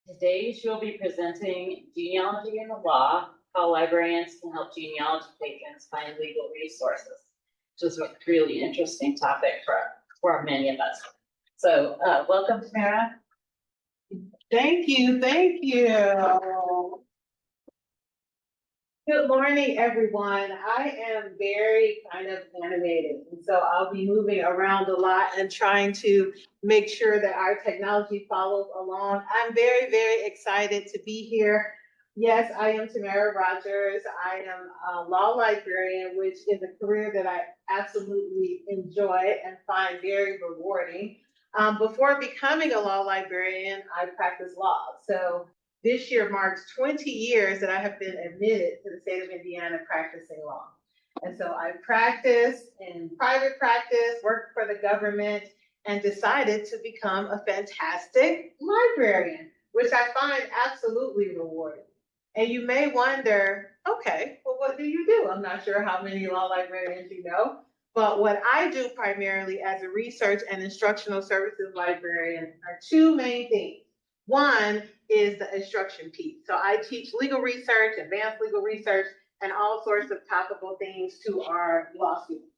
Today she'll be presenting Genealogy in the Law, how librarians can help genealogy patrons find legal resources, which is a really interesting topic for many of us. So welcome, Tamara. Thank you, thank you. Good morning, everyone. I am very kind of animated, and so I'll be moving around a lot and trying to make sure that our technology follows along. I'm very, very excited to be here. Yes, I am Tamara Rogers. I am a law librarian, which is a career that I absolutely enjoy and find very rewarding. Before becoming a law librarian, I practiced law. So this year marks 20 years that I have been admitted to the state of Indiana practicing law. And so I practiced in private practice, worked for the government, and decided to become a fantastic librarian, which I find absolutely rewarding. And you may wonder, okay, well, what do you do? I'm not sure how many law librarians you know, but what I do primarily as a research and instructional services librarian are two main things. One is the instruction piece. So I teach legal research, advanced legal research, and all sorts of topical things to our law students.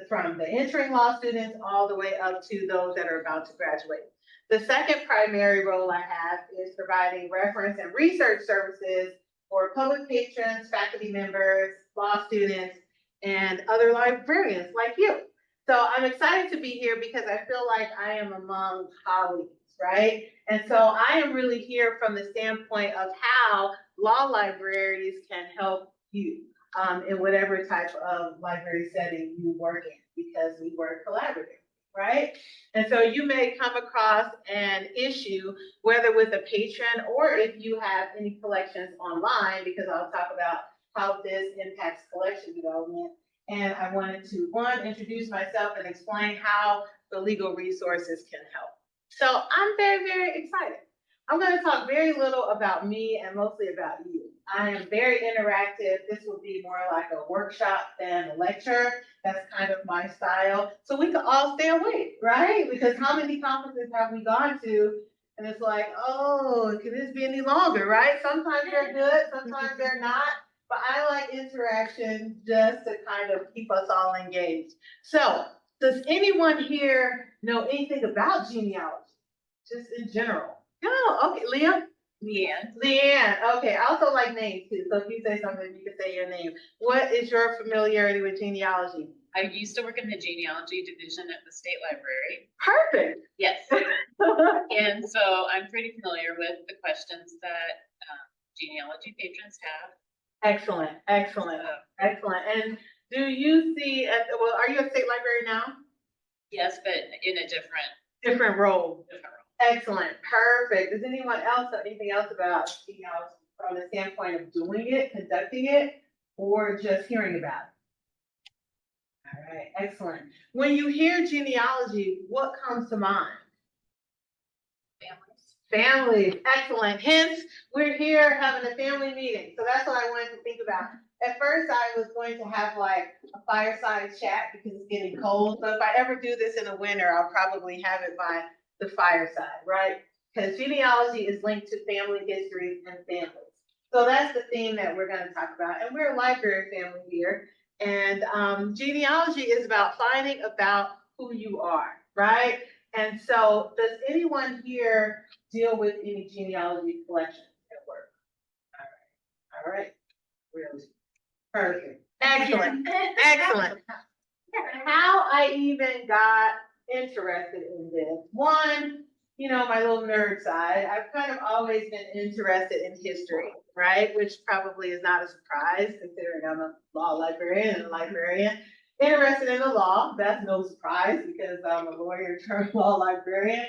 From the entering law students all the way up to those that are about to graduate. The second primary role I have is providing reference and research services for public patrons, faculty members, law students, and other librarians like you. So I'm excited to be here because I feel like I am among colleagues, right? And so I am really here from the standpoint of how law libraries can help you in whatever type of library setting you work in, because we work collaboratively, right? And so you may come across an issue, whether with a patron or if you have any collections online, because I'll talk about how this impacts collection development. And I wanted to, one, introduce myself and explain how the legal resources can help. So I'm very, very excited. I'm going to talk very little about me and mostly about you. I am very interactive. This will be more like a workshop than a lecture. That's kind of my style. So we can all stay awake, right? Because how many conferences have we gone to? And it's like, oh, can this be any longer, right? Sometimes they're good, sometimes they're not. But I like interaction just to kind of keep us all engaged. So does anyone here know anything about genealogy, just in general? No, okay, Liam? Leanne, okay, I also like names too, so if you say something, you can say your name. What is your familiarity with genealogy? I used to work in the genealogy division at the state library. Perfect. Yes. And so I'm pretty familiar with the questions that genealogy patrons have. Excellent, excellent, excellent. And do you see, well, are you a state library now? Yes, but in a different role. Different role. Excellent, perfect. Does anyone else know anything else about genealogy from the standpoint of doing it, conducting it, or just hearing about it? All right, excellent. When you hear genealogy, what comes to mind? Families, excellent. Hence, we're here having a family meeting. So that's what I wanted to think about. At first, I was going to have like a fireside chat because it's getting cold. So if I ever do this in the winter, I'll probably have it by the fireside, right? Because genealogy is linked to family histories and families. So that's the theme that we're going to talk about. And we're a library family here. And genealogy is about finding about who you are, right? And so does anyone here deal with any genealogy collections at work? All right, really, perfect, excellent, excellent. How I even got interested in this, one, you know, my little nerd side, I've kind of always been interested in history, right? Which probably is not a surprise considering I'm a law librarian and a librarian. Interested in the law, that's no surprise because I'm a lawyer turned law librarian.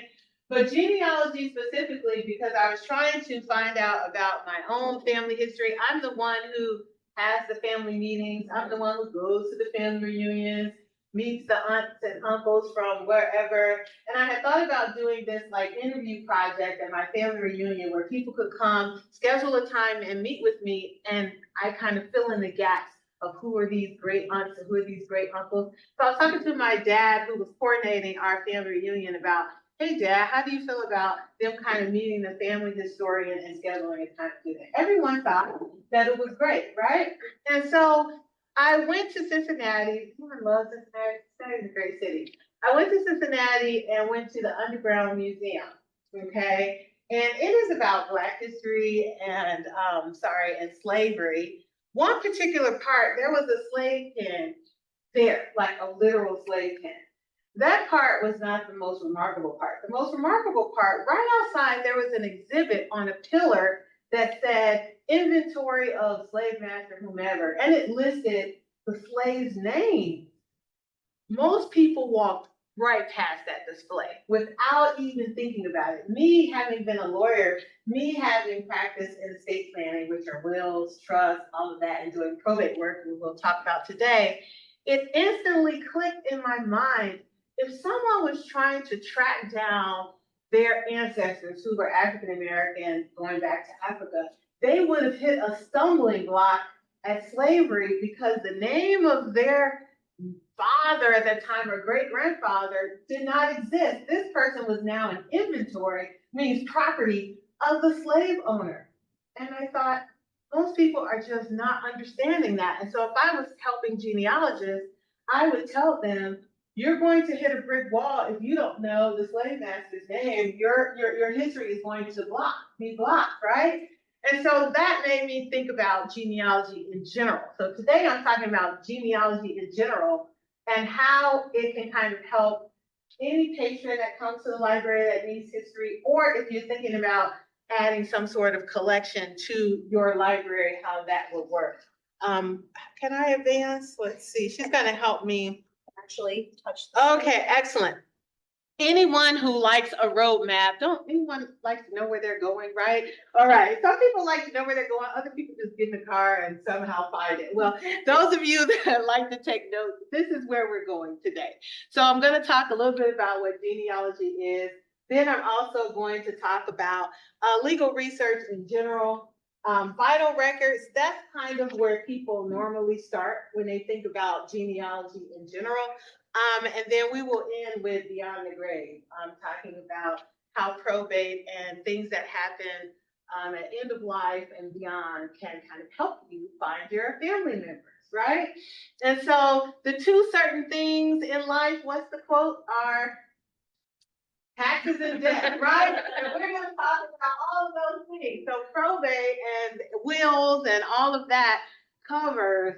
But genealogy specifically, because I was trying to find out about my own family history. I'm the one who has the family meetings. I'm the one who goes to the family reunions, meets the aunts and uncles from wherever. And I had thought about doing this like interview project at my family reunion where people could come, schedule a time and meet with me, and I kind of fill in the gaps of who are these great aunts and who are these great uncles. So I was talking to my dad who was coordinating our family reunion about, hey Dad, how do you feel about them kind of meeting the family historian and scheduling a time to do that? Everyone thought that it was great, right? And so I went to Cincinnati. Everyone loves Cincinnati. Cincinnati is a great city. I went to Cincinnati and went to the Underground Museum, okay? And it is about Black history and, and slavery. One particular part, there was a slave pen there, like a literal slave pen. That part was not the most remarkable part. The most remarkable part, right outside, there was an exhibit on a pillar that said inventory of slave master, whomever, and it listed the slave's name. Most people walked right past that display without even thinking about it. Me having been a lawyer, me having practiced in estate planning, which are wills, trusts, all of that, and doing probate work, we will talk about today, it instantly clicked in my mind. If someone was trying to track down their ancestors who were African American going back to Africa, they would have hit a stumbling block at slavery because the name of their father at that time or great grandfather did not exist. This person was now an inventory, means property of the slave owner. And I thought, most people are just not understanding that. And so if I was helping genealogists, I would tell them, you're going to hit a brick wall if you don't know the slave master's name. Your history is going to be blocked, right? And so that made me think about genealogy in general. So today I'm talking about genealogy in general and how it can kind of help any patron that comes to the library that needs history, or if you're thinking about adding some sort of collection to your library, how that would work. Can I advance? Let's see. She's going to help me. Actually touch. Okay, excellent. Anyone who likes a roadmap, don't anyone like to know where they're going, right? All right. Some people like to know where they're going. Other people just get in the car and somehow find it. Well, those of you that like to take notes, this is where we're going today. So I'm going to talk a little bit about what genealogy is. Then I'm also going to talk about legal research in general. Vital records, that's kind of where people normally start when they think about genealogy in general. And then we will end with Beyond the Grave, talking about how probate and things that happen at end of life and beyond can kind of help you find your family members, right? And so the two certain things in life, what's the quote, are taxes and death, right? And we're going to talk about all of those things. So probate and wills and all of that covers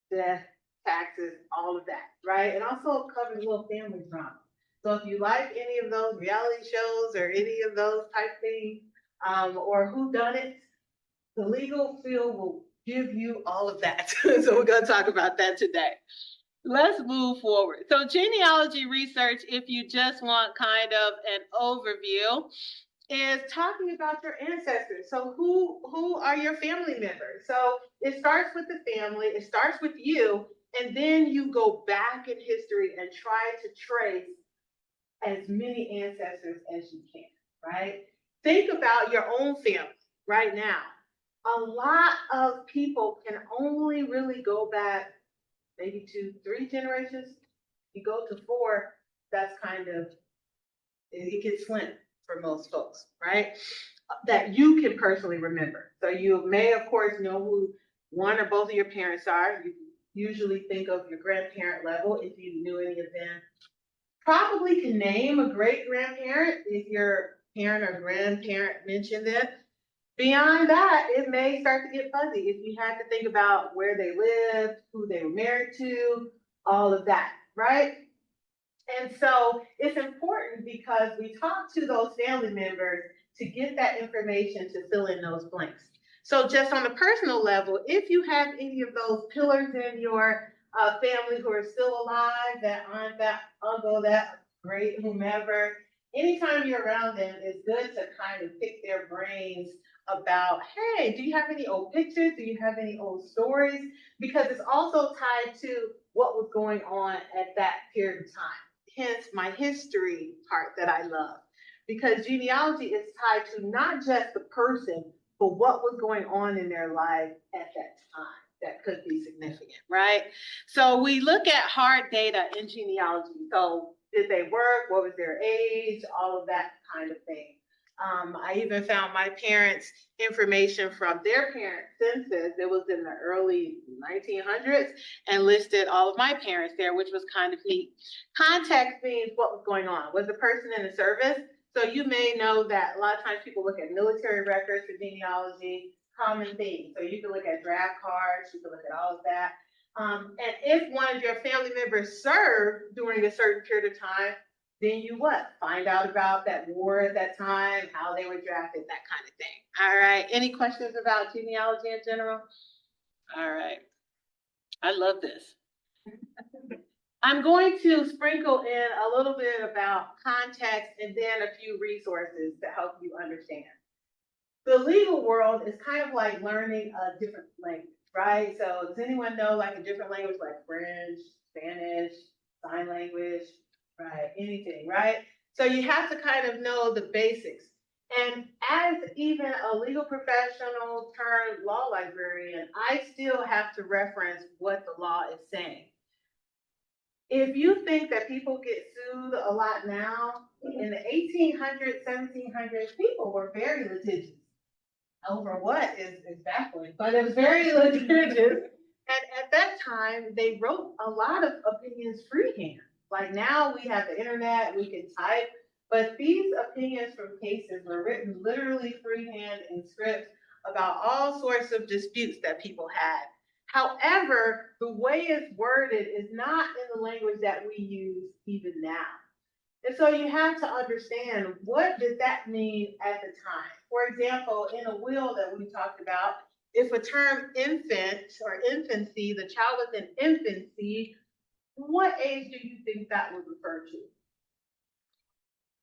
death, taxes, all of that, right? And also covers little family drama. So if you like any of those reality shows or any of those type things, or whodunits, the legal field will give you all of that. So we're going to talk about that today. Let's move forward. So genealogy research, if you just want kind of an overview, is talking about your ancestors. So who are your family members? So it starts with the family, it starts with you, and then you go back in history and try to trace as many ancestors as you can, right? Think about your own family right now. A lot of people can only really go back maybe 2, 3 generations. You go to 4, that's kind of, it gets slim for most folks, right? That you can personally remember. So you may, of course, know who one or both of your parents are. You usually think of your grandparent level if you knew any of them. Probably can name a great grandparent if your parent or grandparent mentioned it. Beyond that, it may start to get fuzzy if you had to think about where they lived, who they were married to, all of that, right? And so it's important because we talk to those family members to get that information to fill in those blanks. So just on a personal level, if you have any of those pillars in your family who are still alive, that aunt, that uncle, that great whomever, anytime you're around them, it's good to kind of pick their brains about, hey, do you have any old pictures? Do you have any old stories? Because it's also tied to what was going on at that period of time. Hence my history part that I love. Because genealogy is tied to not just the person, but what was going on in their life at that time that could be significant, right? So we look at hard data in genealogy. So did they work? What was their age? All of that kind of thing. I even found my parents' information from their parents' census. It was in the early 1900s and listed all of my parents there, which was kind of neat. Context means what was going on. Was the person in the service? So you may know that a lot of times people look at military records for genealogy, common things. So you can look at draft cards, you can look at all of that. And if one of your family members served during a certain period of time, then you what? Find out about that war at that time, how they were drafted, that kind of thing. All right. Any questions about genealogy in general? All right. I love this. I'm going to sprinkle in a little bit about context and then a few resources to help you understand. The legal world is kind of like learning a different language, right? So does anyone know like a different language like French, Spanish, sign language, right? Anything, right? So you have to kind of know the basics. And as even a legal professional turned law librarian, I still have to reference what the law is saying. If you think that people get sued a lot now, in the 1800s, 1700s, people were very litigious. Over what is baffling, but it was very litigious. And at that time, they wrote a lot of opinions freehand. Like now we have the internet, we can type, but these opinions from cases were written literally freehand in scripts about all sorts of disputes that people had. However, the way it's worded is not in the language that we use even now. And so you have to understand, what did that mean at the time? For example, in a will that we talked about, if a term infant or infancy, the child was in infancy, what age do you think that would refer to?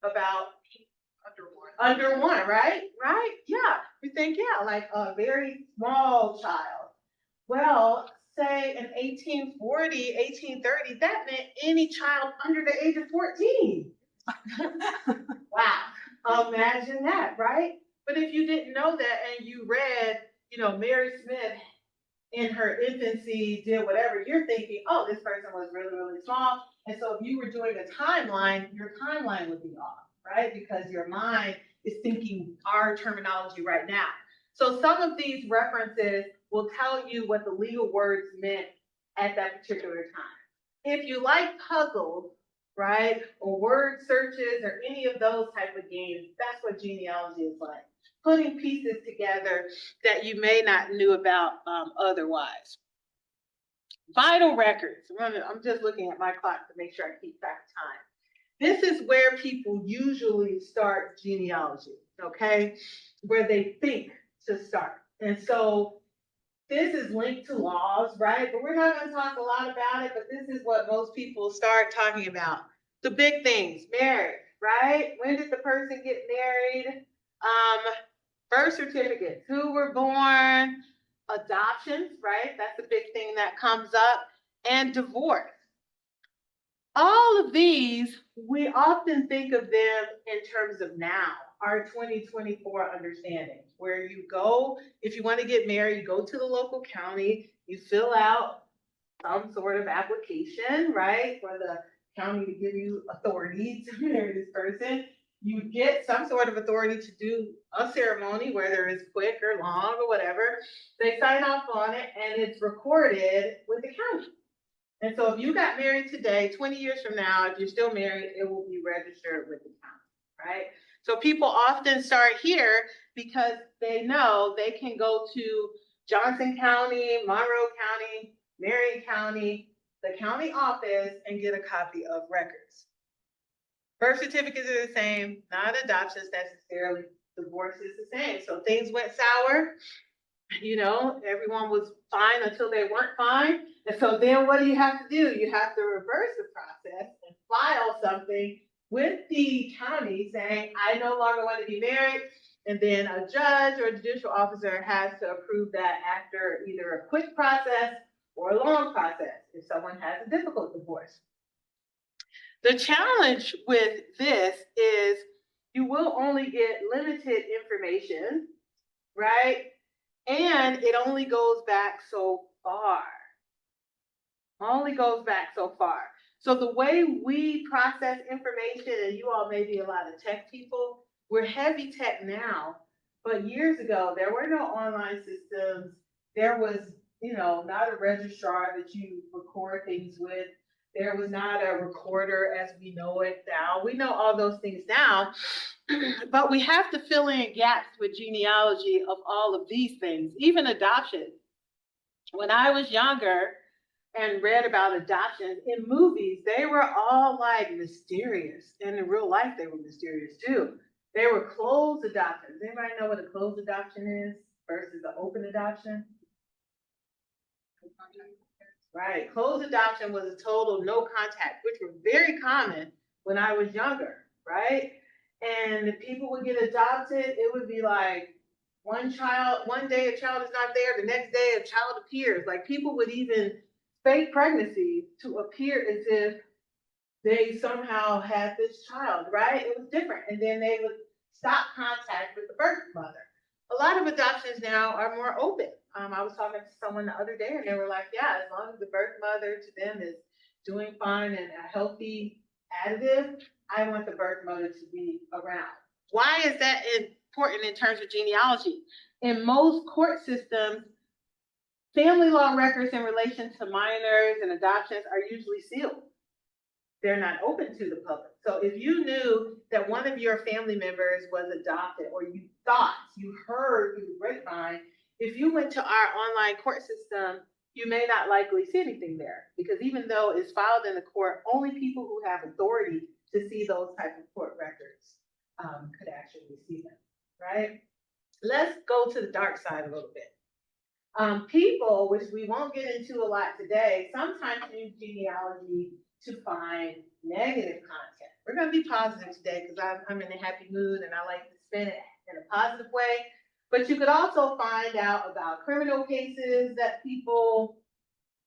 About under one, right? Right? Yeah. We think, yeah, like a very small child. Well, say in 1840, 1830, that meant any child under the age of 14. Wow. Imagine that, right? But if you didn't know that and you read, Mary Smith in her infancy did whatever, you're thinking, oh, this person was really, really small. And so if you were doing a timeline, your timeline would be off, right? Because your mind is thinking our terminology right now. So some of these references will tell you what the legal words meant at that particular time. If you like puzzles, right, or word searches or any of those type of games, that's what genealogy is like. Putting pieces together that you may not knew about otherwise. Vital records. I'm just looking at my clock to make sure I keep track of time. This is where people usually start genealogy, okay? Where they think to start. And so this is linked to laws, right? But we're not going to talk a lot about it, but this is what most people start talking about. The big things, marriage, right? When did the person get married? Birth certificates, who were born, adoptions, right? That's a big thing that comes up, and divorce. All of these, we often think of them in terms of now, our 2024 understanding, where you go, if you want to get married, you go to the local county, you fill out some sort of application, right, for the county to give you authority to marry this person. You get some sort of authority to do a ceremony, whether it's quick or long or whatever. They sign off on it and it's recorded with the county. And so if you got married today, 20 years from now, if you're still married, it will be registered with the county, right? So people often start here because they know they can go to Johnson County, Monroe County, Marion County, the county office, and get a copy of records. Birth certificates are the same, not adoptions necessarily. Divorce is the same. So things went sour. Everyone was fine until they weren't fine. And so then what do? You have to reverse the process and file something with the county saying, I no longer want to be married. And then a judge or a judicial officer has to approve that after either a quick process or a long process if someone has a difficult divorce. The challenge with this is you will only get limited information, right? And it only goes back so far. Only goes back so far. So the way we process information, and you all may be a lot of tech people, we're heavy tech now, but years ago, there were no online systems. There was, not a registrar that you record things with. There was not a recorder as we know it now. We know all those things now, but we have to fill in gaps with genealogy of all of these things, even adoption. When I was younger and read about adoptions in movies, they were all like mysterious. And in real life, they were mysterious too. They were closed adoptions. Anybody know what a closed adoption is versus an open adoption? Right. Closed adoption was a total no contact, which were very common when I was younger, right? And if people would get adopted, it would be like one day a child is not there, the next day a child appears. Like people would even fake pregnancy to appear as if they somehow had this child, right? It was different. And then they would stop contact with the birth mother. A lot of adoptions now are more open. I was talking to someone the other day and they were like, yeah, as long as the birth mother to them is doing fine and a healthy additive, I want the birth mother to be around. Why is that important in terms of genealogy? In most court systems, family law records in relation to minors and adoptions are usually sealed. They're not open to the public. So if you knew that one of your family members was adopted, or you heard through the grapevine, if you went to our online court system, you may not likely see anything there, because even though it's filed in the court, only people who have authority to see those type of court records could actually see them, right? Let's go to the dark side a little bit. People, which we won't get into a lot today, sometimes use genealogy to find negative content. We're going to be positive today because I'm in a happy mood and I like to spin it in a positive way. But you could also find out about criminal cases that people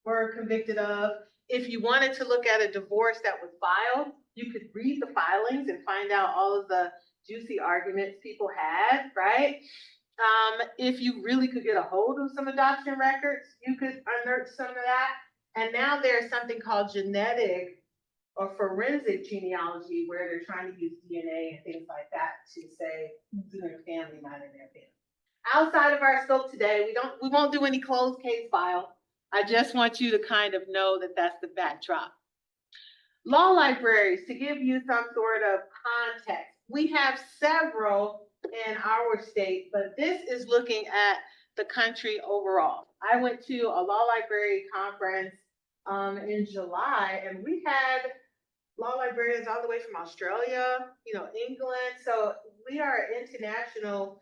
were convicted of. If you wanted to look at a divorce that was filed, you could read the filings and find out all of the juicy arguments people had, right? If you really could get a hold of some adoption records, you could unearth some of that. And now there's something called genetic or forensic genealogy where they're trying to use DNA and things like that to say who's in their family, not in their family. Outside of our scope today, we won't do any closed case file. I just want you to kind of know that that's the backdrop. Law libraries, to give you some sort of context. We have several in our state, but this is looking at the country overall. I went to a law library conference in July, and we had law librarians all the way from Australia, England. So we are an international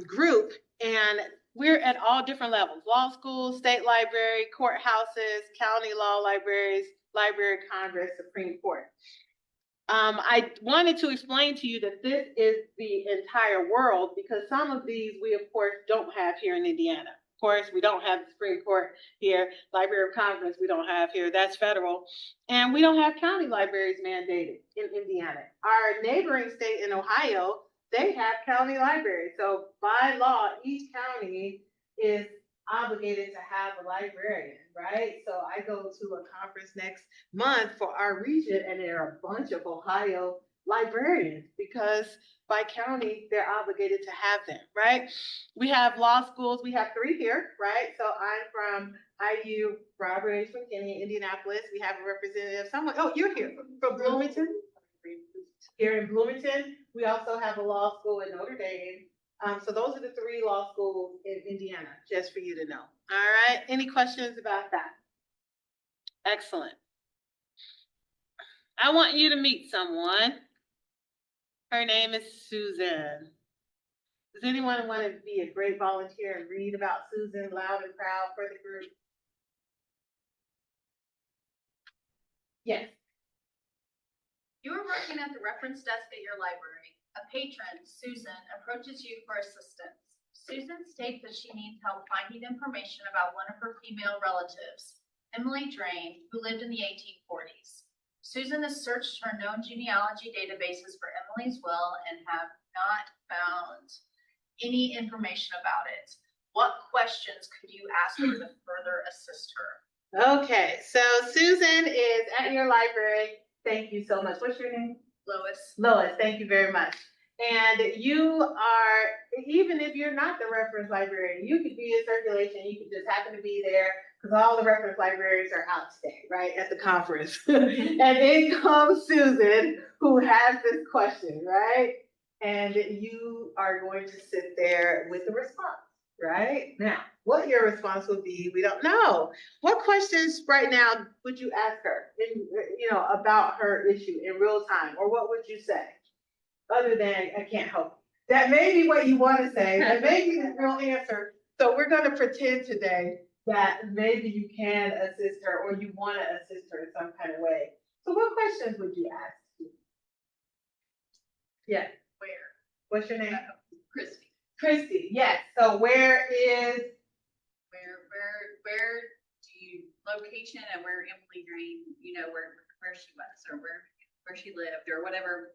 group, and we're at all different levels: law schools, state library, courthouses, county law libraries, Library of Congress, Supreme Court. I wanted to explain to you that this is the entire world, because some of these we, of course, don't have here in Indiana. Of course, we don't have the Supreme Court here. Library of Congress we don't have here. That's federal. And we don't have county libraries mandated in Indiana. Our neighboring state in Ohio, they have county libraries. So by law, each county is obligated to have a librarian, right? So I go to a conference next month for our region, and there are a bunch of Ohio librarians because by county they're obligated to have them, right? We have law schools. We have 3 here, right? So I'm from IU, Robert H. McKinney, Indianapolis. We have a representative. Oh, you're here from Bloomington. Here in Bloomington, we also have a law school in Notre Dame. So those are the 3 law schools in Indiana, just for you to know. All right. Any questions about that? Excellent. I want you to meet someone. Her name is Susan. Does anyone want to be a great volunteer and read about Susan loud and proud for the group? Yes. You are working at the reference desk at your library. A patron, Susan, approaches you for assistance. Susan states that she needs help finding information about one of her female relatives, Emily Drain, who lived in the 1840s. Susan has searched her known genealogy databases for Emily's will and have not found any information about it. what questions could you ask her to further assist her? Okay, so Susan is at your library. Thank you so much. What's your name? Lois? Lois, thank you very much. And you are, even if you're not the reference librarian, you could be in circulation, you could just happen to be there because all the reference librarians are out today, right, at the conference. And in comes Susan, who has this question, right? And you are going to sit there with the response, right? Now, what your response would be, we don't know. What questions right now would you ask her, about her issue in real time, or what would you say? Other than, I can't help. That may be what you want to say, that may be the real answer. So we're going to pretend today that maybe you can assist her or you want to assist her in some kind of way. So what questions would you ask? Yeah. Where? What's your name? Christy, Christy, yes. So where is, where do you, location and where Emily Green, where she was, or where she lived, or whatever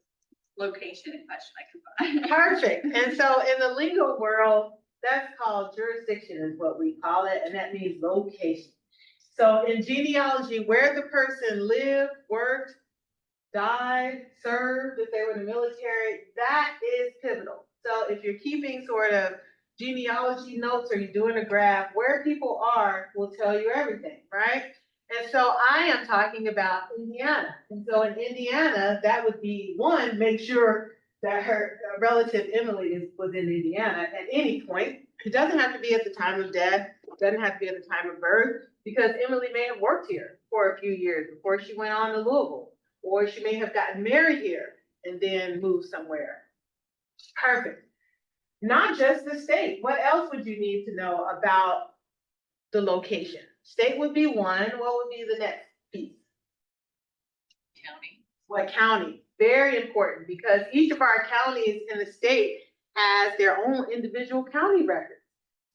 location and question I could find. perfect. And so in the legal world, that's called jurisdiction is what we call it, and that means location. So in genealogy, where the person lived, worked, died, served, if they were in the military, that is pivotal. So if you're keeping sort of genealogy notes or you're doing a graph, where people are will tell you everything, right? And so I am talking about Indiana. And so in Indiana, that would be one, make sure that her relative Emily was in Indiana at any point. It doesn't have to be at the time of death. It doesn't have to be at the time of birth, because Emily may have worked here for a few years before she went on to Louisville, or she may have gotten married here and then moved somewhere. Perfect. Not just the state. What else would you need to know about the location? State would be one. What would be the next piece? County. What county? Very important, because each of our counties in the state has their own individual county records.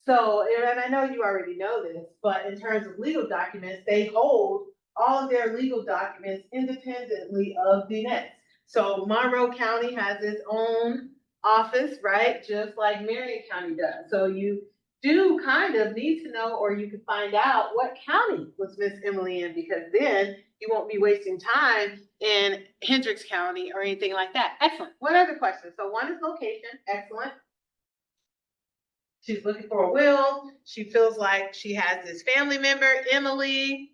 So, and I know you already know this, but in terms of legal documents, they hold all of their legal documents independently of the next. So Monroe County has its own office, right? Just like Marion County does. So you do kind of need to know, or you can find out what county was Miss Emily in, because then you won't be wasting time in Hendricks County or anything like that. Excellent. What other questions? So one is location. Excellent. She's looking for a will. She feels like she has this family member, Emily.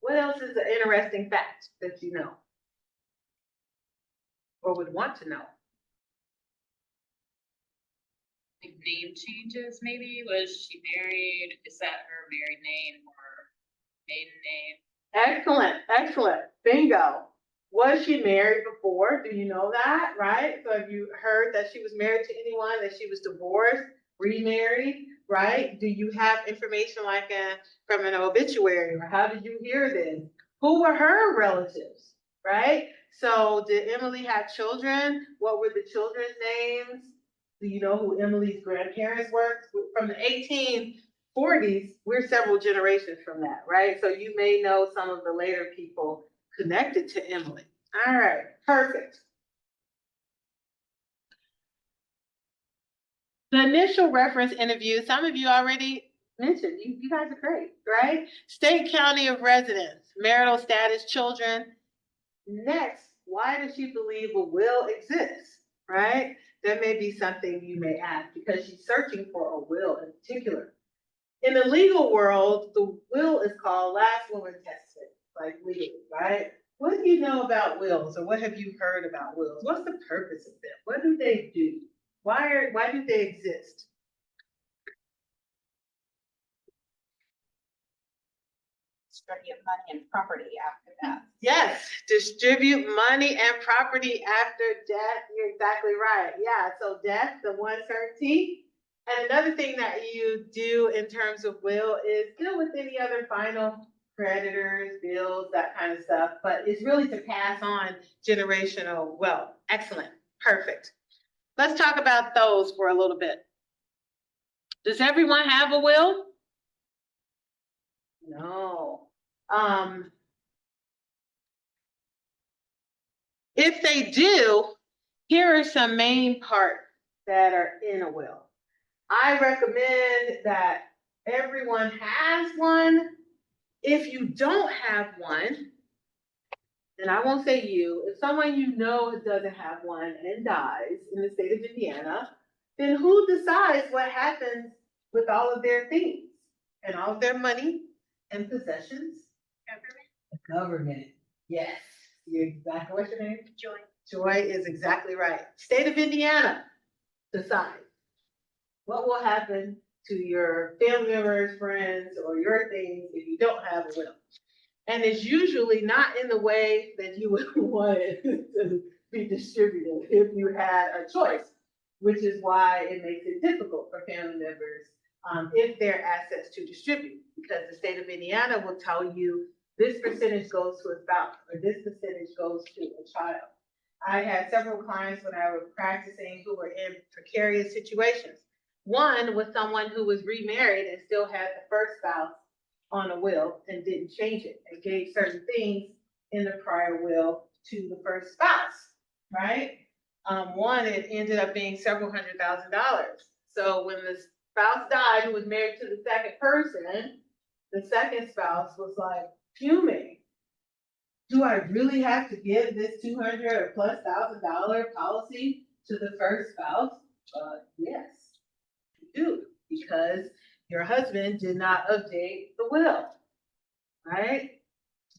What else is an interesting fact that you know or would want to know? Like name changes, maybe? Was she married? Is that her married name or maiden name? Excellent, excellent. Bingo. Was she married before? Do you know that, right? So have you heard that she was married to anyone, that she was divorced, remarried, right? Do you have information like from an obituary, or how did you hear this? Who were her relatives, right? So did Emily have children? What were the children's names? Do you know who Emily's grandparents were? From the 1840s, we're several generations from that, right? So you may know some of the later people connected to Emily. All right, perfect. The initial reference interview, some of you already mentioned, you guys are great, right? State, county of residence, marital status, children. Next, why does she believe a will exists, right? That may be something you may ask, because she's searching for a will in particular. In the legal world, the will is called last will and testament, like legally, right? What do you know about wills, or what have you heard about wills? What's the purpose of them? What do they do? Why do they exist? Distribute money and property after that. Yes, distribute money and property after death. You're exactly right. Yeah, so death, the one certainty. And another thing that you do in terms of will is deal with any other final creditors, bills, that kind of stuff. But it's really to pass on generational wealth. Excellent. Perfect. Let's talk about those for a little bit. Does everyone have a will? No. If they do, here are some main parts that are in a will. I recommend that everyone has one. If you don't have one, and I won't say you, if someone you know doesn't have one and dies in the state of Indiana, then who decides what happens with all of their things and all of their money and possessions? The government. Yes, you're exactly what's your name? Joy. Joy is exactly right. State of Indiana decides what will happen to your family members, friends, or your things if you don't have a will. And it's usually not in the way that you would want it to be distributed if you had a choice, which is why it makes it difficult for family members if they're assets to distribute, because the state of Indiana will tell you this percentage goes to a spouse or this percentage goes to a child. I had several clients when I was practicing who were in precarious situations. One was someone who was remarried and still had the first spouse on a will and didn't change it and gave certain things in the prior will to the first spouse, right? One, it ended up being several $100,000. So when the spouse died who was married to the second person, the second spouse was like fuming. Do I really have to give this $200,000+ policy to the first spouse? Yes, you do, because your husband did not update the will, right?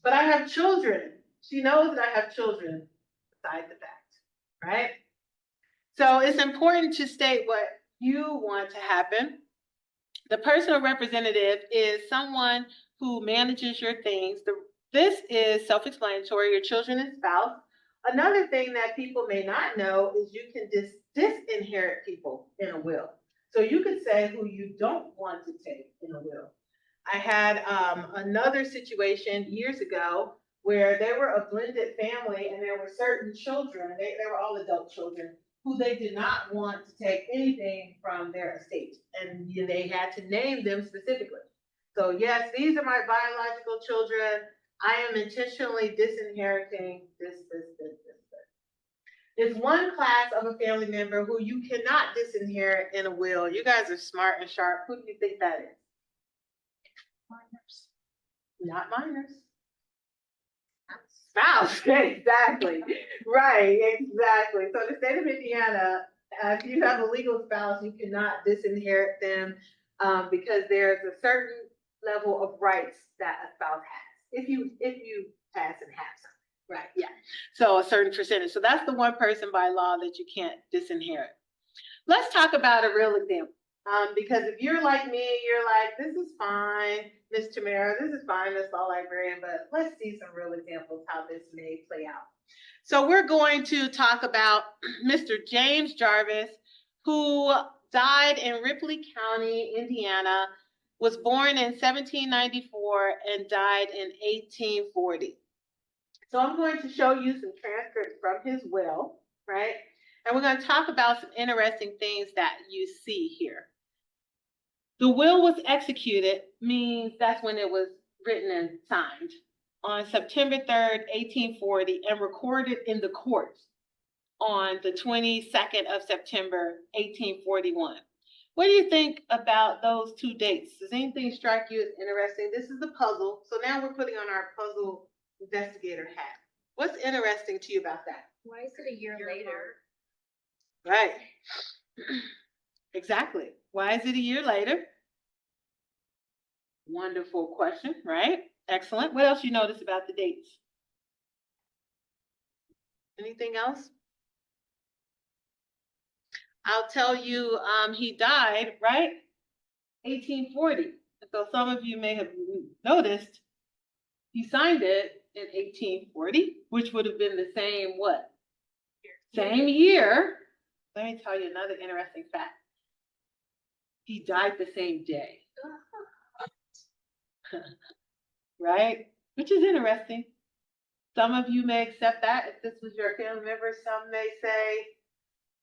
But I have children. She knows that I have children beside the fact, right? So it's important to state what you want to happen. The personal representative is someone who manages your things. This is self-explanatory, your children and spouse. Another thing that people may not know is you can disinherit people in a will. So you could say who you don't want to take in a will. I had another situation years ago where they were a blended family and there were certain children, they were all adult children, who they did not want to take anything from their estate. And they had to name them specifically. So yes, these are my biological children. I am intentionally disinheriting this. There's one class of a family member who you cannot disinherit in a will. You guys are smart and sharp. Who do you think that is? Minors. Not minors. Spouse, exactly. Right, exactly. So the state of Indiana, if you have a legal spouse, you cannot disinherit them because there's a certain level of rights that a spouse has. If you pass and have some. Right, yeah. So a certain percentage. So that's the one person by law that you can't disinherit. Let's talk about a real example. Because if you're like me, you're like, this is fine, Miss Tamara, this is fine, Miss Law Librarian, but let's see some real examples how this may play out. So we're going to talk about Mr. James Jarvis, who died in Ripley County, Indiana, was born in 1794 and died in 1840. So I'm going to show you some transcripts from his will, right? And we're going to talk about some interesting things that you see here. The will was executed, means that's when it was written and signed, on September 3rd, 1840, and recorded in the courts on the 22nd of September, 1841. What do you think about those two dates? Does anything strike you as interesting? This is the puzzle. So now we're putting on our puzzle investigator hat. What's interesting to you about that? Why is it a year later? Right. Exactly. Why is it a year later? Wonderful question, right? Excellent. What else you notice about the dates? Anything else? I'll tell you, he died, right? 1840. So some of you may have noticed he signed it in 1840, which would have been the same what? Same year. Let me tell you another interesting fact. He died the same day. Right? Which is interesting. Some of you may accept that if this was your family member. Some may say,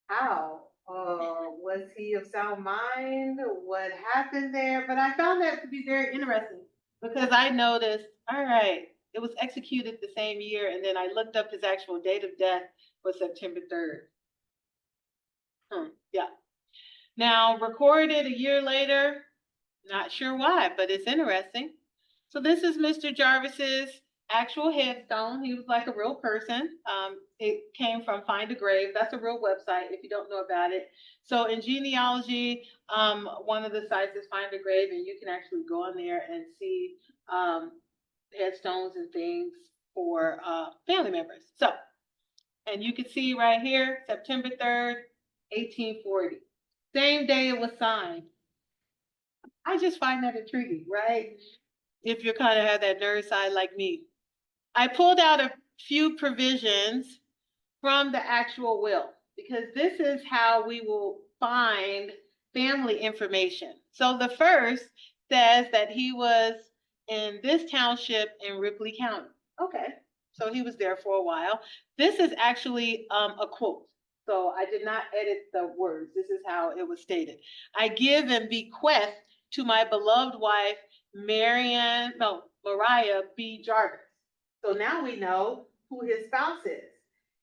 how? Was he of sound mind? What happened there? But I found that to be very interesting because I noticed, all right, it was executed the same year, and then I looked up his actual date of death was September 3rd. Yeah. Now, recorded a year later, not sure why, but it's interesting. So this is Mr. Jarvis's actual headstone. He was like a real person. It came from Find a Grave. That's a real website if you don't know about it. So in genealogy, one of the sites is Find a Grave, and you can actually go on there and see headstones and things for family members. So, and you can see right here, September 3rd, 1840. Same day it was signed. I just find that intriguing, right? If you kind of have that nerd side like me. I pulled out a few provisions from the actual will because this is how we will find family information. So the first says that he was in this township in Ripley County. Okay, so he was there for a while. This is actually a quote. So I did not edit the words. This is how it was stated. I give and bequest to my beloved wife, Mariah B. Jarvis. So now we know who his spouse is.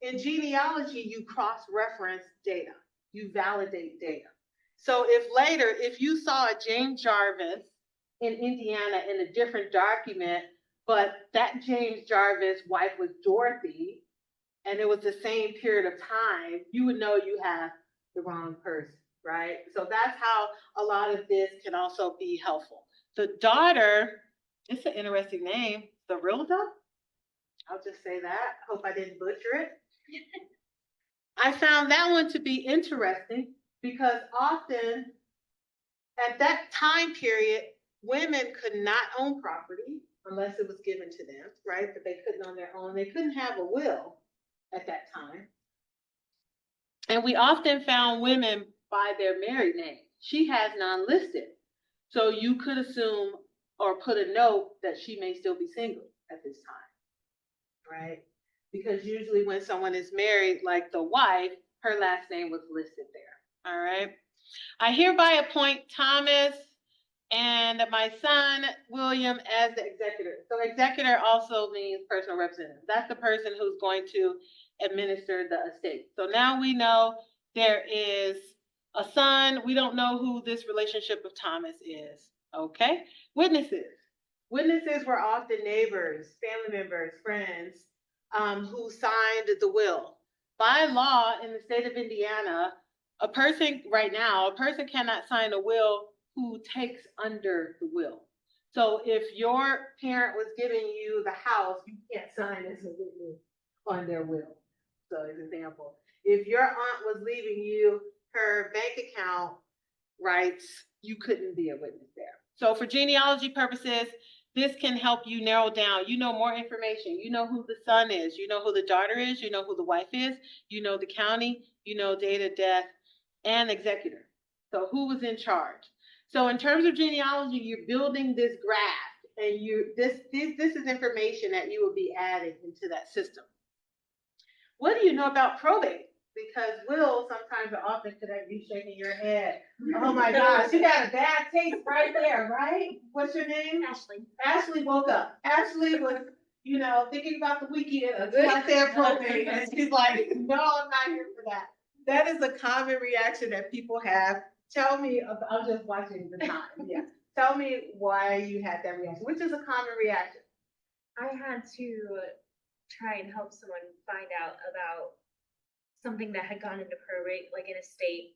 In genealogy, you cross-reference data. You validate data. So if you saw a James Jarvis in Indiana in a different document, but that James Jarvis' wife was Dorothy, and it was the same period of time, you would know you have the wrong person, right? So that's how a lot of this can also be helpful. The daughter, it's an interesting name, Therilda. I'll just say that. Hope I didn't butcher it. I found that one to be interesting because often at that time period, women could not own property unless it was given to them, right? But they couldn't on their own. They couldn't have a will at that time. And we often found women by their married name. She has none listed. So you could assume or put a note that she may still be single at this time, right? Because usually when someone is married, like the wife, her last name was listed there, all right? I hereby appoint Thomas and my son, William, as the executor. So executor also means personal representative. That's the person who's going to administer the estate. So now we know there is a son. We don't know who this relationship of Thomas is, okay? Witnesses. Witnesses were often neighbors, family members, friends, who signed the will. By law in the state of Indiana, a person cannot sign a will who takes under the will. So if your parent was giving you the house, you can't sign as a witness on their will. So as an example, if your aunt was leaving you her bank account rights, you couldn't be a witness there. So for genealogy purposes, this can help you narrow down. You know more information. You know who the son is. You know who the daughter is. You know who the wife is. You know the county. You know date of death and executor. So who was in charge? So in terms of genealogy, you're building this graph, and this is information that you will be adding into that system. What do you know about probate? Because will sometimes are often connect you shaking your head. Oh my gosh, you got a bad taste right there, right? What's your name? Ashley. Ashley woke up. Ashley was, thinking about the weekend until I said probate, and she's like, no, I'm not here for that. That is a common reaction that people have. Tell me, I'm just watching the time. Yeah. Tell me why you had that reaction, which is a common reaction. I had to try and help someone find out about something that had gone into probate, like an estate.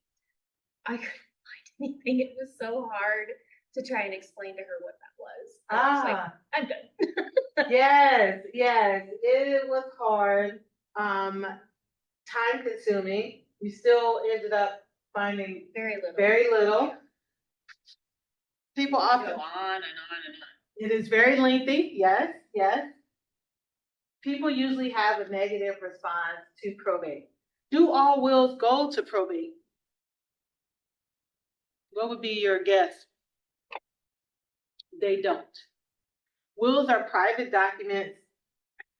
I couldn't find anything. It was so hard to try and explain to her what that was. I was like, I'm good. Yes, it was hard, time consuming. We still ended up finding Very little. very little. People often Go on and on and on. It is very lengthy. Yes. People usually have a negative response to probate. Do all wills go to probate? What would be your guess? They don't. Wills are private documents.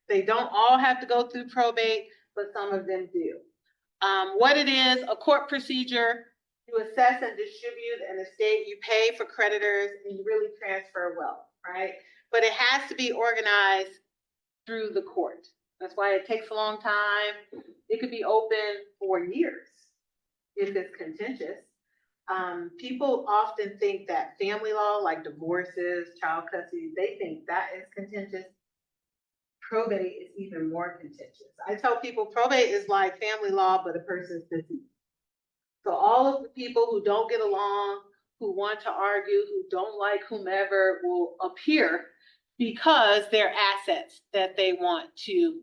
They don't all have to go through probate, but some of them do. What it is, a court procedure. You assess and distribute an estate. You pay for creditors, and you really transfer wealth, right? But it has to be organized through the court. That's why it takes a long time. It could be open for years if it's contentious. People often think that family law, like divorces, child custody, they think that is contentious. Probate is even more contentious. I tell people probate is like family law, but a person's deceased. So all of the people who don't get along, who want to argue, who don't like whomever will appear because they're assets that they want to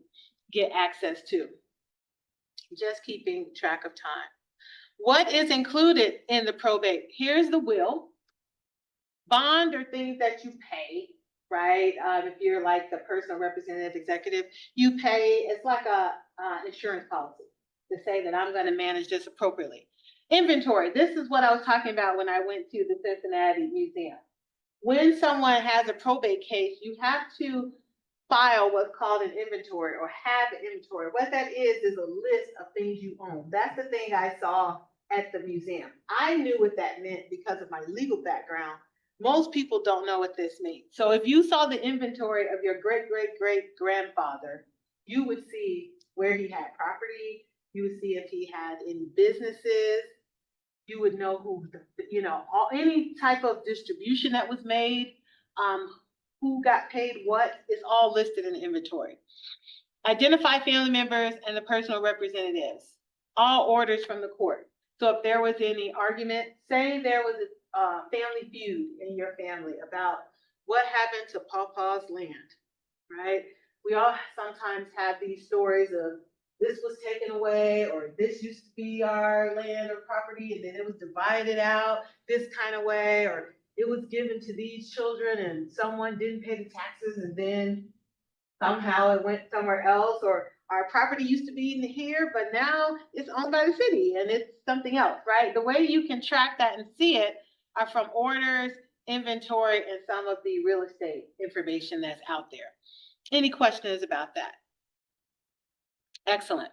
get access to. Just keeping track of time. What is included in the probate? Here's the will. Bond are things that you pay, right? If you're like the personal representative executive, you pay, it's like a insurance policy to say that I'm going to manage this appropriately. Inventory, this is what I was talking about when I went to the Cincinnati Museum. When someone has a probate case, you have to file what's called an inventory or have an inventory. What that is a list of things you own. That's the thing I saw at the museum. I knew what that meant because of my legal background. Most people don't know what this means. So if you saw the inventory of your great-great-great-grandfather, you would see where he had property. You would see if he had any businesses. You would know who, any type of distribution that was made, who got paid what, is all listed in the inventory. Identify family members and the personal representatives, all orders from the court. So if there was any argument, say there was a family feud in your family about what happened to Pawpaw's land, right? We all sometimes have these stories of this was taken away, or this used to be our land or property, and then it was divided out this kind of way, or it was given to these children and someone didn't pay the taxes and then somehow it went somewhere else, or our property used to be in here, but now it's owned by the city and it's something else, right? The way you can track that and see it are from orders, inventory, and some of the real estate information that's out there. Any questions about that? Excellent.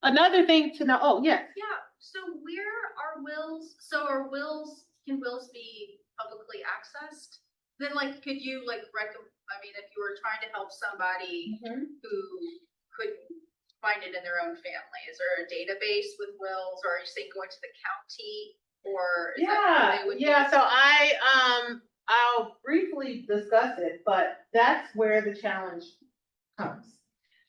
Another thing to know, oh, yes. Yeah, so where are wills, can wills be publicly accessed? Then like, could you like if you were trying to help somebody who couldn't find it in their own family, is there a database with wills, or are you saying going to the county, or is So I'll briefly discuss it, but that's where the challenge comes.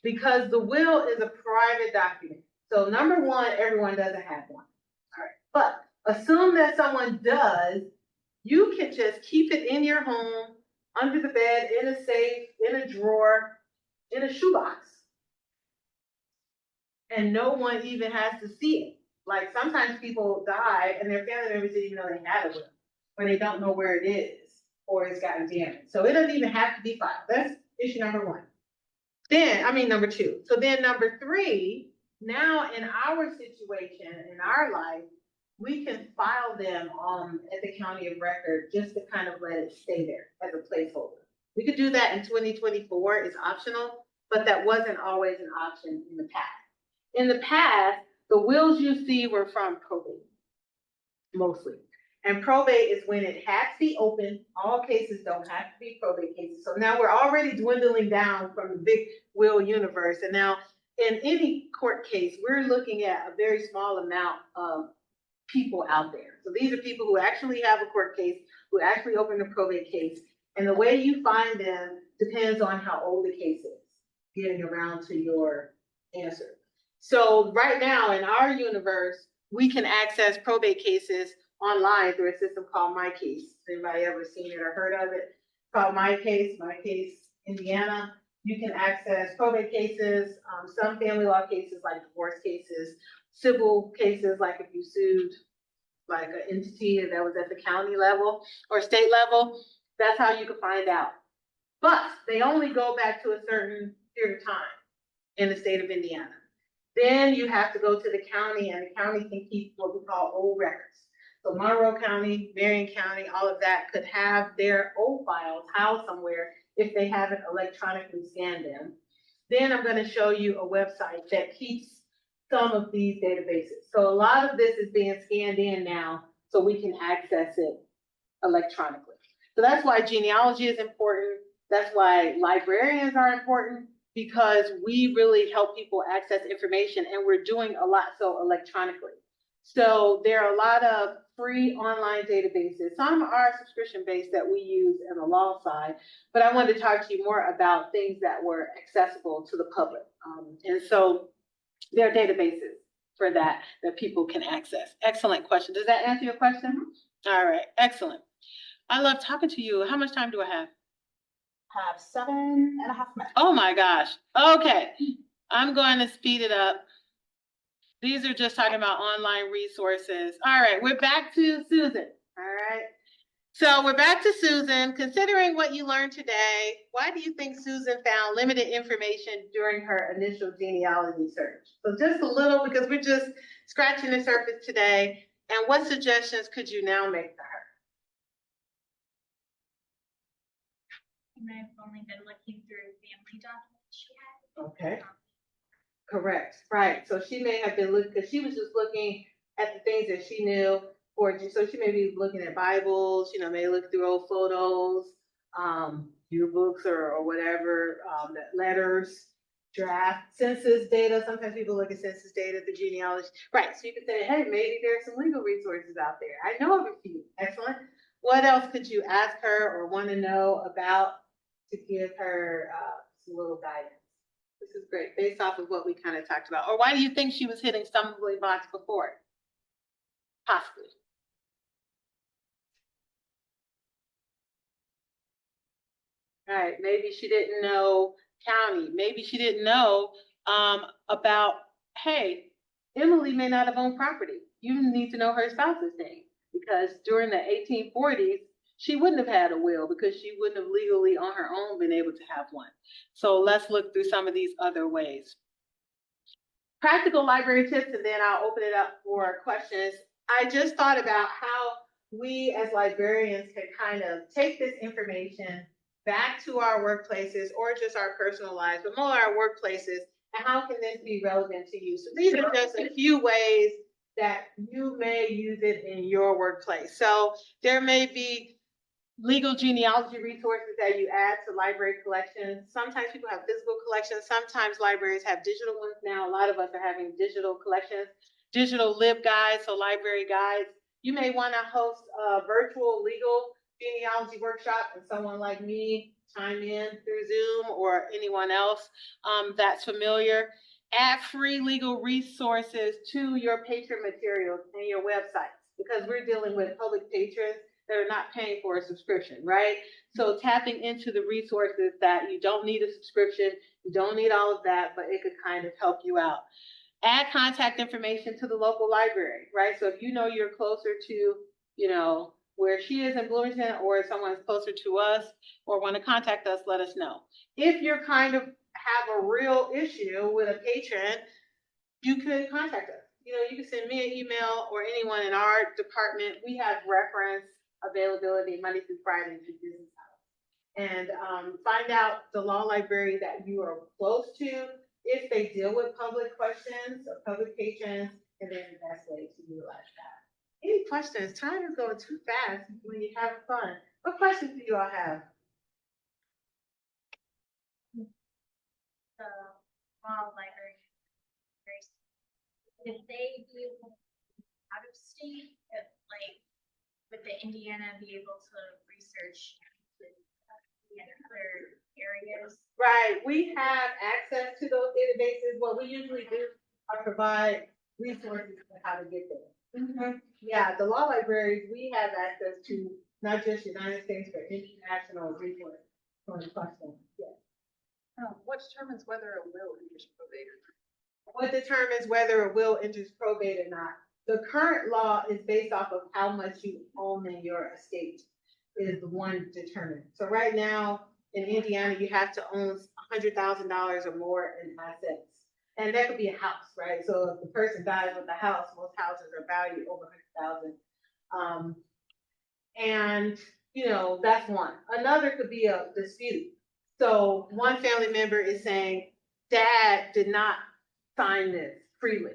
Because the will is a private document. So number one, everyone doesn't have one. All right. But assume that someone does, you can just keep it in your home, under the bed, in a safe, in a drawer, in a shoebox. And no one even has to see it. Like sometimes people die and their family members didn't even know they had a will, or they don't know where it is, or it's gotten damaged. So it doesn't even have to be filed. That's issue number one. Number two. So then number three, now in our situation, in our life, we can file them at the county of record just to kind of let it stay there as a placeholder. We could do that in 2024, it's optional, but that wasn't always an option in the past. In the past, the wills you see were from probate, mostly. And probate is when it has to be open. All cases don't have to be probate cases. So now we're already dwindling down from the big will universe. And now in any court case, we're looking at a very small amount of people out there. So these are people who actually have a court case, who actually open a probate case. And the way you find them depends on how old the case is, getting around to your answer. So right now in our universe, we can access probate cases online through a system called My Case. Anybody ever seen it or heard of it? It's called My Case Indiana. You can access probate cases, some family law cases like divorce cases, civil cases like if you sued like an entity that was at the county level or state level. That's how you can find out. But they only go back to a certain period of time in the state of Indiana. Then you have to go to the county, and the county can keep what we call old records. So Monroe County, Marion County, all of that could have their old files housed somewhere if they haven't electronically scanned them. Then I'm going to show you a website that keeps some of these databases. So a lot of this is being scanned in now so we can access it electronically. So that's why genealogy is important. That's why librarians are important, because we really help people access information, and we're doing a lot so electronically. So there are a lot of free online databases. Some are subscription-based that we use in the law side, but I wanted to talk to you more about things that were accessible to the public. And so there are databases for that people can access. Excellent question. Does that answer your question? All right, excellent. I love talking to you. How much time do I have? Have 7.5 minutes. Oh my gosh. Okay. I'm going to speed it up. These are just talking about online resources. All right, we're back to Susan. All right. So we're back to Susan. Considering what you learned today, why do you think Susan found limited information during her initial genealogy search? So just a little, because we're just scratching the surface today. And what suggestions could you now make to her? And I've only been looking through family documents she had. Okay. Correct, right. So she may have been looking, because she was just looking at the things that she knew, or so she may be looking at Bibles, may look through old photos, yearbooks or whatever, letters, draft, census data. Sometimes people look at census data, the genealogy. Right, so you could say, hey, maybe there's some legal resources out there. I know of a few. Excellent. What else could you ask her or want to know about to give her some little guidance? This is great, based off of what we kind of talked about. Or why do you think she was hitting stumbling blocks before? Possibly. All right, maybe she didn't know county. Maybe she didn't know about, hey, Emily may not have owned property. You need to know her spouse's name, because during the 1840s, she wouldn't have had a will because she wouldn't have legally on her own been able to have one. So let's look through some of these other ways. Practical library tips, and then I'll open it up for questions. I just thought about how we as librarians can kind of take this information back to our workplaces or just our personal lives, but more our workplaces, and how can this be relevant to you? So these are just a few ways that you may use it in your workplace. So there may be legal genealogy resources that you add to library collections. Sometimes people have physical collections. Sometimes libraries have digital ones now. A lot of us are having digital collections, digital LibGuides, so library guides. You may want to host a virtual legal genealogy workshop, and someone like me chime in through Zoom, or anyone else that's familiar. Add free legal resources to your patron materials and your websites, because we're dealing with public patrons that are not paying for a subscription, right? So tapping into the resources that you don't need a subscription, you don't need all of that, but it could kind of help you out. Add contact information to the local library, right? So if you know you're closer to, where she is in Bloomington, or someone's closer to us, or want to contact us, let us know. If you're kind of have a real issue with a patron, you could contact us. You can send me an email, or anyone in our department. We have reference availability Monday through Friday through business hours. And find out the law library that you are close to, if they deal with public questions or public patrons, and then the best way to utilize that. Any questions? Time is going too fast when you're having fun. What questions do you all have? The law library. If they be out of state, would the Indiana be able to research the other areas? Right, we have access to those databases. What we usually do are provide resources for how to get there. Mm-hmm. Yeah, the law libraries, we have access to not just United States, but international resources. Yeah. What determines whether a will enters probate or not? What determines whether a will enters probate or not? The current law is based off of how much you own in your estate, is the one determined. So right now in Indiana, you have to own $100,000 or more in assets. And that could be a house, right? So if the person dies with a house, most houses are valued over $100,000. And that's one. Another could be a dispute. So one family member is saying, Dad did not sign this freely.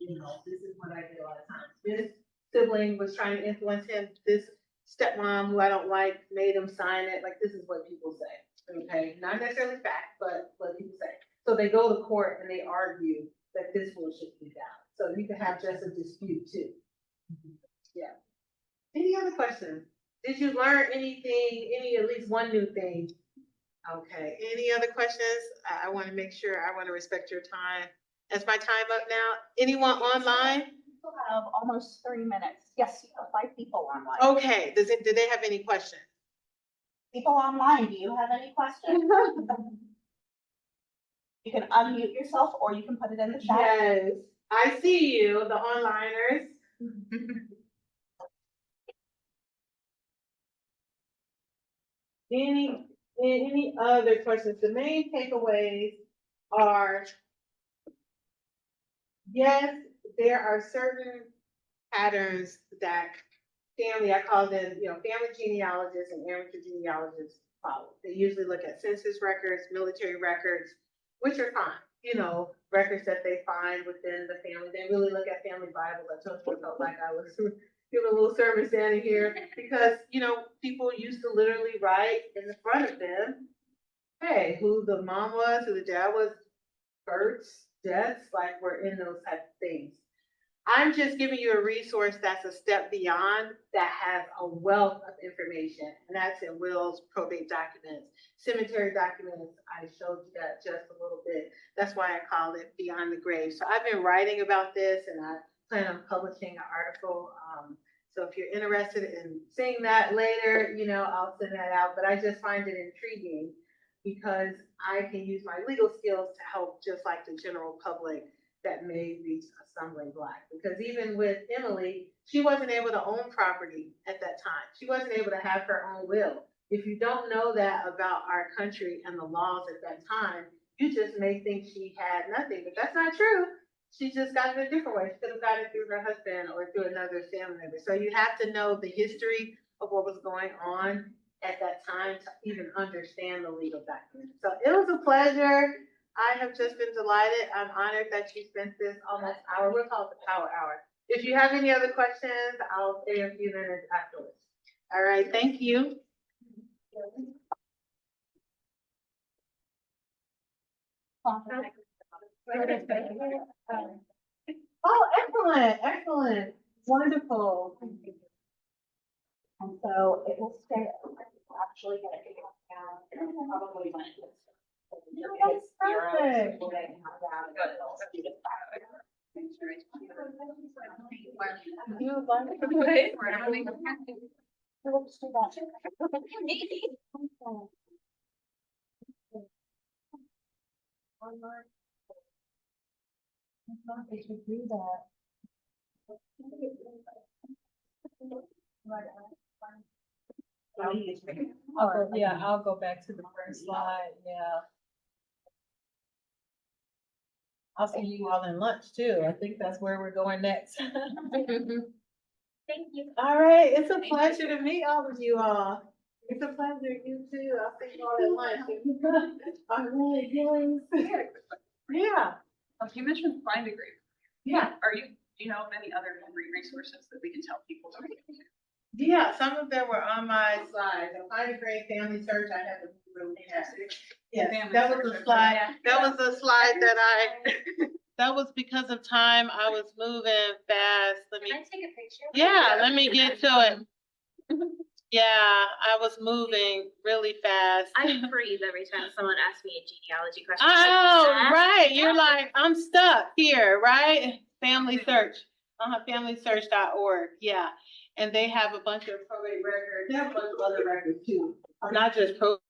This is what I did a lot of times. This sibling was trying to influence him. This stepmom, who I don't like, made him sign it. Like, this is what people say. Okay, not necessarily fact, but what people say. So they go to court and they argue that this will should be valid. So you can have just a dispute too. Yeah. Any other questions? Did you learn anything, at least one new thing? Okay, any other questions? I want to make sure, I want to respect your time. Is my time up now? Anyone online? People have almost 3 minutes. Yes, you have 5 people online. Okay, do they have any questions? People online, do you have any questions? You can unmute yourself or you can put it in the chat. Yes, I see you, the onliners. Any other questions? The main takeaways are, yes, there are certain patterns that I call them, family genealogists and amateur genealogists follow. They usually look at census records, military records, which are fine, records that they find within the family. They really look at family Bibles. I told you I felt like I was giving a little sermon standing here because, people used to literally write in the front of them, hey, who the mom was, who the dad was, births, deaths, like we're in those type of things. I'm just giving you a resource that's a step beyond that has a wealth of information, and that's in wills, probate documents, cemetery documents. I showed you that just a little bit. That's why I call it Beyond the Grave. So I've been writing about this, and I plan on publishing an article. So if you're interested in seeing that later, I'll send that out. But I just find it intriguing because I can use my legal skills to help just like the general public that may reach a stumbling block. Because even with Emily, she wasn't able to own property at that time. She wasn't able to have her own will. If you don't know that about our country and the laws at that time, you just may think she had nothing, but that's not true. She just got it a different way. She could have got it through her husband or through another family member. So you have to know the history of what was going on at that time to even understand the legal documents. So it was a pleasure. I have just been delighted. I'm honored that you spent this almost hour. We'll call it the power hour. If you have any other questions, I'll stay a few minutes afterwards. All right, thank you. Oh, excellent, wonderful. And so it will stay, actually going to be down probably when it gets. That's perfect. We'll get it down. You like We're having a Let's do that. If you do that. I'll go back to the first slide, yeah. I'll see you all in lunch too. I think that's where we're going next. Thank you. All right, it's a pleasure to meet all of you all. It's a pleasure, you too. I'll see you all at lunch. All right, yes. Yeah, You mentioned Find a Grave. yeah. Do you know of any other free resources that we can tell people to read? Yeah, some of them were on my slides. The Find a Grave Family Search, I had to really have. Yes, Family that was search. the slide, that was the slide that that was because of time. I was moving fast. Let me, Can I take a picture? yeah, let me get to it. Yeah, I was moving really fast. I freeze every time someone asks me a genealogy question. Oh, right. You're like, I'm stuck here, right? Family Search. FamilySearch.org. Yeah. And they have a bunch of probate records. They have a bunch of other records too. Not just probate.